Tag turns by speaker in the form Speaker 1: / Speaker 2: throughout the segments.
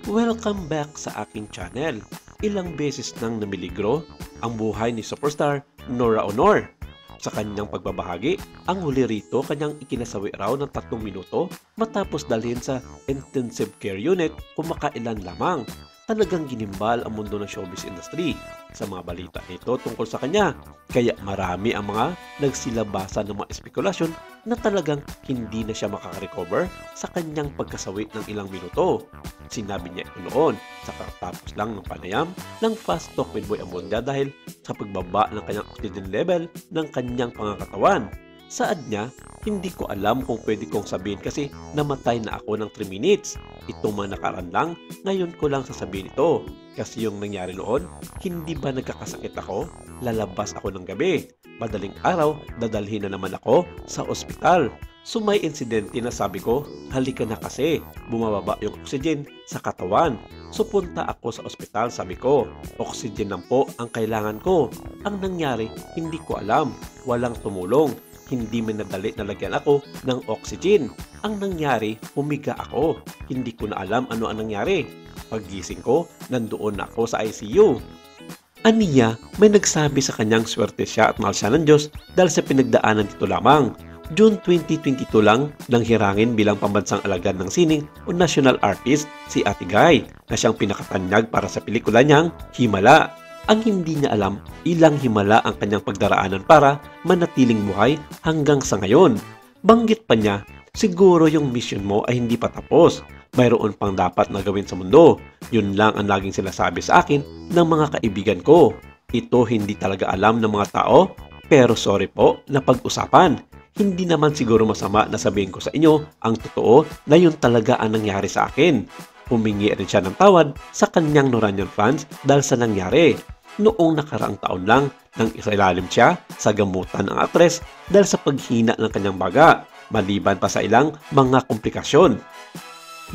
Speaker 1: Welcome back sa aking channel. Ilang beses nang namiligro ang buhay ni superstar Nora Honor. Sa kanyang pagbabahagi, ang huli rito kanyang ikinasawi raw ng 3 minuto matapos dalhin sa intensive care unit kumakailan lamang. Talagang ginimbal ang mundo ng showbiz industry sa mga balita nito tungkol sa kanya. Kaya marami ang mga nagsilabasa ng mga espekulasyon na talagang hindi na siya makaka-recover sa kanyang pagkasawi ng ilang minuto. Sinabi niya ito noon sa katapos lang ng panayam ng Fast Talk with Boy Abunda dahil sa pagbaba ng kanyang oxygen level ng kanyang pangangatawan. Saad niya, hindi ko alam kung pwede kong sabihin kasi namatay na ako ng 3 minutes. Ito man nakaraan lang, ngayon ko lang sasabihin ito. Kasi yung nangyari noon, hindi ba nagkakasakit ako? Lalabas ako ng gabi. Madaling araw, dadalhin na naman ako sa ospital. So may insidente na sabi ko, halika na kasi, bumababa yung oxygen sa katawan. So punta ako sa ospital, sabi ko, oxygen lang po ang kailangan ko. Ang nangyari, hindi ko alam, walang tumulong. Hindi man nadali na lagyan ako ng oxygen. Ang nangyari, humiga ako. Hindi ko na alam ano ang nangyari. Paggising ko, nandoon na ako sa ICU. Aniya, may nagsabi sa kanyang swerte siya at mahal siya ng Diyos dahil sa pinagdaanan dito lamang. June 2022 lang nang hirangin bilang pambansang alagad ng sining o national artist si Ate Guy na siyang pinakatanyag para sa pelikula niyang Himala. Ang hindi niya alam, ilang himala ang kanyang pagdaraanan para manatiling buhay hanggang sa ngayon. Banggit pa niya, siguro yung mission mo ay hindi pa tapos. Mayroon pang dapat na gawin sa mundo. Yun lang ang laging sinasabi sa akin ng mga kaibigan ko. Ito hindi talaga alam ng mga tao, pero sorry po na pag-usapan. Hindi naman siguro masama na sabihin ko sa inyo ang totoo na yun talaga ang nangyari sa akin. Humingi rin siya ng tawad sa kanyang Noranian fans dahil sa nangyari. Noong nakaraang taon lang nang isailalim siya sa gamutan ng aktres dahil sa paghina ng kanyang baga, maliban pa sa ilang mga komplikasyon.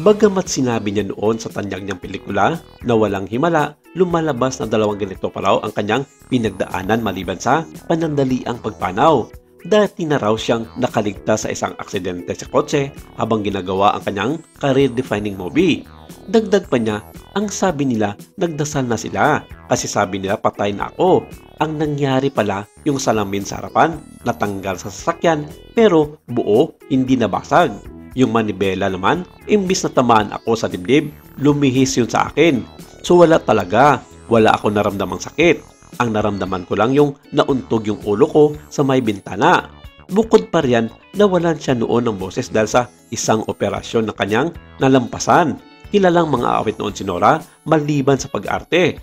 Speaker 1: Bagamat sinabi niya noon sa tanyag niyang pelikula na walang himala, lumalabas na 2 ganito pa raw ang kanyang pinagdaanan maliban sa panandaliang pagpanaw. Dati na raw siyang nakaligtas sa isang aksidente sa kotse habang ginagawa ang kanyang career-defining movie. Dagdag pa niya, ang sabi nila nagdasal na sila kasi sabi nila patay na ako. Ang nangyari pala yung salamin sa harapan natanggal sa sasakyan pero buo hindi nabasag. Yung manibela naman, imbis na tamaan ako sa dibdib, lumihis yun sa akin. So wala talaga, wala ako naramdamang sakit. Ang naramdaman ko lang yung nauntog yung ulo ko sa may bintana. Bukod pa riyan, nawalan siya noon ng boses dahil sa isang operasyon na kanyang nalampasan. Kilalang mga awit noon si Nora maliban sa pag-arte.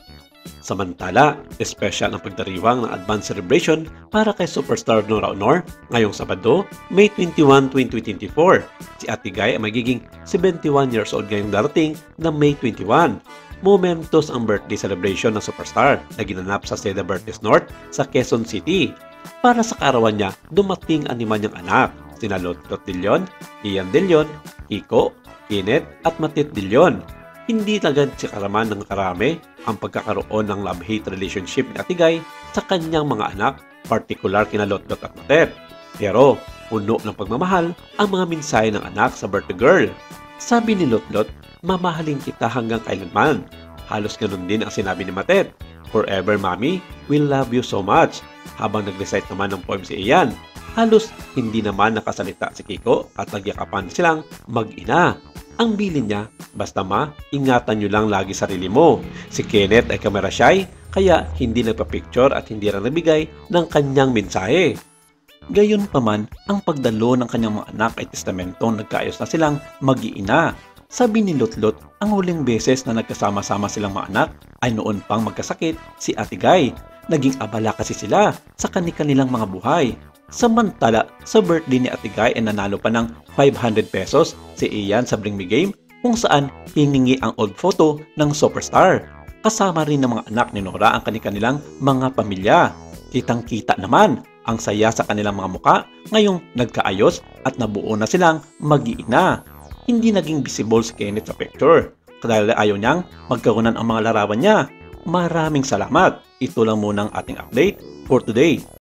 Speaker 1: Samantala, espesyal ang pagdiriwang ng advance celebration para kay superstar Nora Honor ngayong Sabado, May 21, 2024. Si Ate Guy ay magiging 71 years old ngayong darating na May 21. Momentos ang birthday celebration ng superstar na ginanap sa Seda Vertis North sa Quezon City. Para sa kaarawan niya, dumating ang 5 niyang anak, sina Lotlot De Leon, Ian De Leon, Kiko, Kenneth at Matit De Leon. Hindi agad si karaman ng karami ang pagkakaroon ng love-hate relationship ni Ate Guy sa kanyang mga anak, partikular kina Lotlot at Matet. Pero puno ng pagmamahal ang mga mensahe ng anak sa birthday girl. Sabi ni Lotlot, mamahalin kita hanggang kailanman. Halos ganun din ang sinabi ni Matet. Forever, Mommy, we love you so much. Habang nag-recite naman ng poem si Ian, halos hindi naman nakasalita si Kiko at nagyakapan silang mag-ina. Ang bilin niya, basta ma, ingatan nyo lang lagi sarili mo. Si Kenneth ay camera shy, kaya hindi nagpa-picture at hindi rin nagbigay ng kanyang mensahe. Gayunpaman, ang pagdalo ng kanyang mga anak ay testamentong nagkaayos na silang mag-iina. Sabi ni Lotlot, ang huling beses na nagkasama-sama silang mga anak ay noon pang magkasakit si Ate Guy. Naging abala kasi sila sa kanilang mga buhay. Samantala, sa birthday ni Ate Guy ay nanalo pa ng 500 pesos si Ian sa Bring Me Game kung saan hiningi ang old photo ng superstar. Kasama rin ng mga anak ni Nora ang kanilang mga pamilya. Kitang-kita naman ang saya sa kanilang mga muka ngayong nagkaayos at nabuo na silang mag-iina. Hindi naging visible si Kenneth sa picture dahil ayaw niyang magkaroon ang mga larawan niya. Maraming salamat. Ito lang muna ang ating update for today.